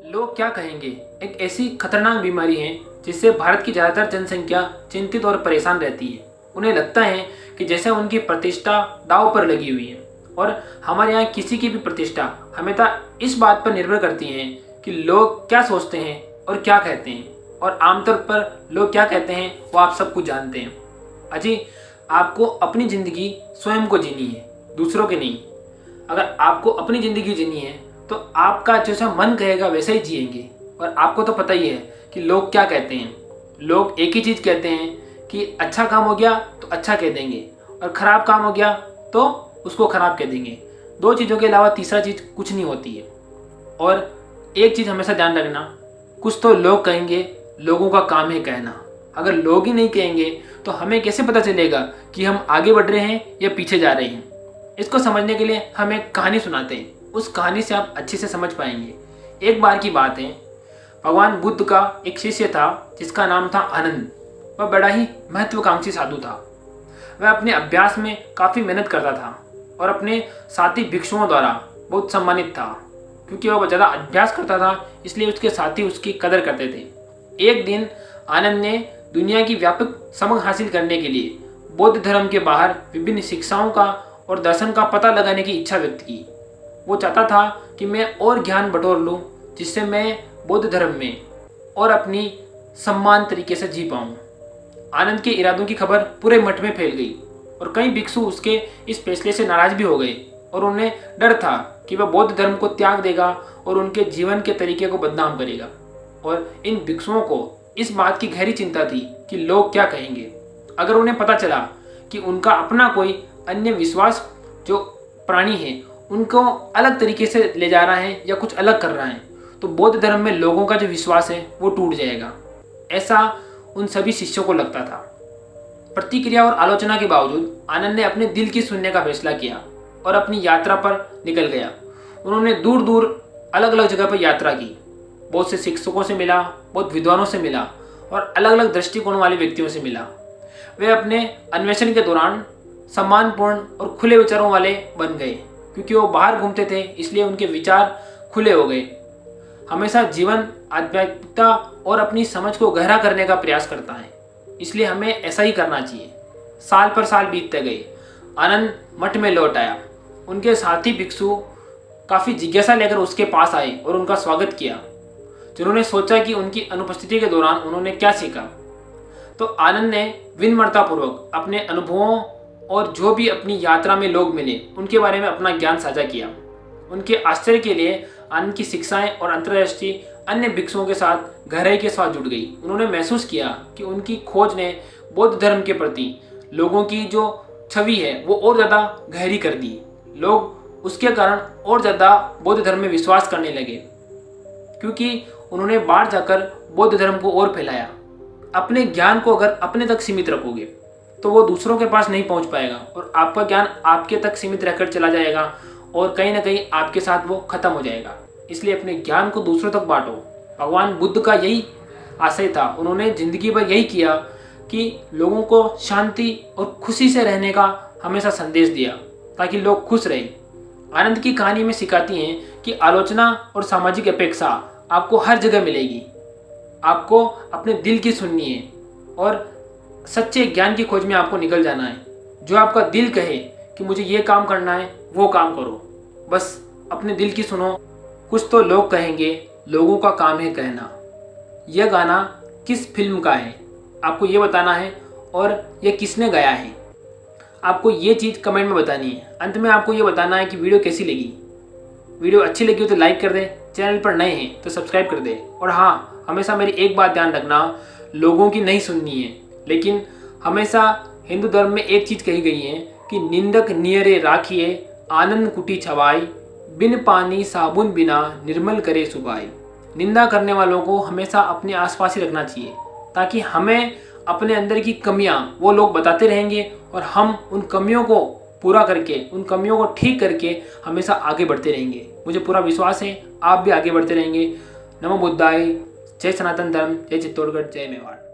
लोग क्या कहेंगे एक ऐसी खतरनाक बीमारी है जिससे भारत की ज़्यादातर जनसंख्या चिंतित और परेशान रहती है। उन्हें लगता है कि जैसे उनकी प्रतिष्ठा दांव पर लगी हुई है और हमारे यहाँ किसी की भी प्रतिष्ठा हमेशा इस बात पर निर्भर करती है कि लोग क्या सोचते हैं और क्या कहते हैं। और आमतौर पर लोग क्या कहते हैं वो आप सब कुछ जानते हैं। अजी, आपको अपनी ज़िंदगी स्वयं को जीनी है, दूसरों की नहीं। अगर आपको अपनी ज़िंदगी जीनी है तो आपका जैसा मन कहेगा वैसा ही जिएंगे। और आपको तो पता ही है कि लोग क्या कहते हैं। लोग एक ही चीज़ कहते हैं कि अच्छा काम हो गया तो अच्छा कह देंगे और ख़राब काम हो गया तो उसको ख़राब कह देंगे। दो चीज़ों के अलावा तीसरा चीज़ कुछ नहीं होती है। और एक चीज़ हमेशा ध्यान रखना, कुछ तो लोग कहेंगे, लोगों का काम है कहना। अगर लोग ही नहीं कहेंगे तो हमें कैसे पता चलेगा कि हम आगे बढ़ रहे हैं या पीछे जा रहे हैं। इसको समझने के लिए हम एक कहानी सुनाते हैं, उस कहानी से आप अच्छे से समझ पाएंगे। एक बार की बात है, भगवान बुद्ध का एक शिष्य था जिसका नाम था आनंद। वह बड़ा ही महत्वाकांक्षी साधु था। वह अपने अभ्यास में काफ़ी मेहनत करता था और अपने साथी भिक्षुओं द्वारा बहुत सम्मानित था। क्योंकि वह ज़्यादा अभ्यास करता था इसलिए उसके साथी उसकी कदर करते थे। एक दिन आनंद ने दुनिया की व्यापक समझ हासिल करने के लिए बौद्ध धर्म के बाहर विभिन्न शिक्षाओं का और दर्शन का पता लगाने की इच्छा व्यक्त की। वो चाहता था कि मैं और ज्ञान बटोर लूँ जिससे मैं बौद्ध धर्म में और अपनी सम्मान तरीके से जी पाऊँ। आनंद के इरादों की खबर पूरे मठ में फैल गई और कई भिक्षु उसके इस फैसले से नाराज भी हो गए और उन्हें डर था कि वह बौद्ध धर्म को त्याग देगा और उनके जीवन के तरीके को बदनाम करेगा। और इन भिक्षुओं को इस बात की गहरी चिंता थी कि लोग क्या कहेंगे। अगर उन्हें पता चला कि उनका अपना कोई अन्य विश्वास जो प्राणी है उनको अलग तरीके से ले जा रहा है या कुछ अलग कर रहा है तो बौद्ध धर्म में लोगों का जो विश्वास है वो टूट जाएगा। ऐसा उन सभी शिष्यों को लगता था। प्रतिक्रिया और आलोचना के बावजूद आनंद ने अपने दिल की सुनने का फैसला किया और अपनी यात्रा पर निकल गया। उन्होंने दूर दूर अलग अलग जगह पर यात्रा की, बहुत से शिक्षकों से मिला, बहुत विद्वानों से मिला और अलग अलग दृष्टिकोण वाले व्यक्तियों से मिला। वे अपने अन्वेषण के दौरान सम्मानपूर्ण और खुले विचारों वाले बन गए। क्योंकि वो बाहर घूमते थे इसलिए उनके विचार खुले हो गए। हमेशा जीवन आध्यात्मिकता और अपनी समझ को गहरा करने का प्रयास करता है, इसलिए हमें ऐसा ही करना चाहिए। साल पर साल बीतते गए। आनंद मठ में लौट आया। उनके साथी भिक्षु काफ़ी जिज्ञासा लेकर उसके पास आए और उनका स्वागत किया। जिन्होंने सोचा कि उनकी अनुपस्थिति के दौरान उन्होंने क्या सीखा। तो आनंद ने विनम्रतापूर्वक अपने अनुभवों और जो भी अपनी यात्रा में लोग मिले उनके बारे में अपना ज्ञान साझा किया। उनके आश्चर्य के लिए आनंद की शिक्षाएं और अंतर्दृष्टि अन्य भिक्षुओं के साथ गहराई के साथ जुड़ गई। उन्होंने महसूस किया कि उनकी खोज ने बौद्ध धर्म के प्रति लोगों की जो छवि है वो और ज़्यादा गहरी कर दी। लोग उसके कारण और ज़्यादा बौद्ध धर्म में विश्वास करने लगे क्योंकि उन्होंने बाहर जाकर बौद्ध धर्म को और फैलाया। अपने ज्ञान को अगर अपने तक सीमित रखोगे तो वो दूसरों के पास नहीं पहुंच पाएगा और आपका ज्ञान आपके तक सीमित रहकर चला जाएगा और कहीं ना कहीं आपके साथ वो खत्म हो जाएगा। इसलिए अपने ज्ञान को दूसरों तक बांटो। भगवान बुद्ध का यही आशय था। उन्होंने ज़िंदगी भर यही किया कि लोगों को शांति और खुशी से रहने का हमेशा संदेश दिया ताकि लोग खुश रहें। आनंद की कहानी में सिखाती हैं कि आलोचना और सामाजिक अपेक्षा आपको हर जगह मिलेगी। आपको अपने दिल की सुननी है और सच्चे ज्ञान की खोज में आपको निकल जाना है। जो आपका दिल कहे कि मुझे ये काम करना है वो काम करो। बस अपने दिल की सुनो। कुछ तो लोग कहेंगे, लोगों का काम है कहना। यह गाना किस फिल्म का है आपको ये बताना है और यह किसने गाया है आपको ये चीज़ कमेंट में बतानी है। अंत में आपको ये बताना है कि वीडियो कैसी लगी। वीडियो अच्छी लगी हो तो लाइक कर दें, चैनल पर नए हैं तो सब्सक्राइब कर दें। और हाँ, हमेशा मेरी एक बात ध्यान रखना, लोगों की नहीं सुननी है। लेकिन हमेशा हिंदू धर्म में एक चीज़ कही गई है कि निंदक नियरे राखिए आनंद कुटी छवाई, बिन पानी साबुन बिना निर्मल करे सुबाई। निंदा करने वालों को हमेशा अपने आसपास ही रखना चाहिए ताकि हमें अपने अंदर की कमियां वो लोग बताते रहेंगे और हम उन कमियों को पूरा करके, उन कमियों को ठीक करके हमेशा आगे बढ़ते रहेंगे। मुझे पूरा विश्वास है आप भी आगे बढ़ते रहेंगे। नमो बुद्धाय। जय सनातन धर्म, जय चित्तौड़गढ़, जय मेवाड़।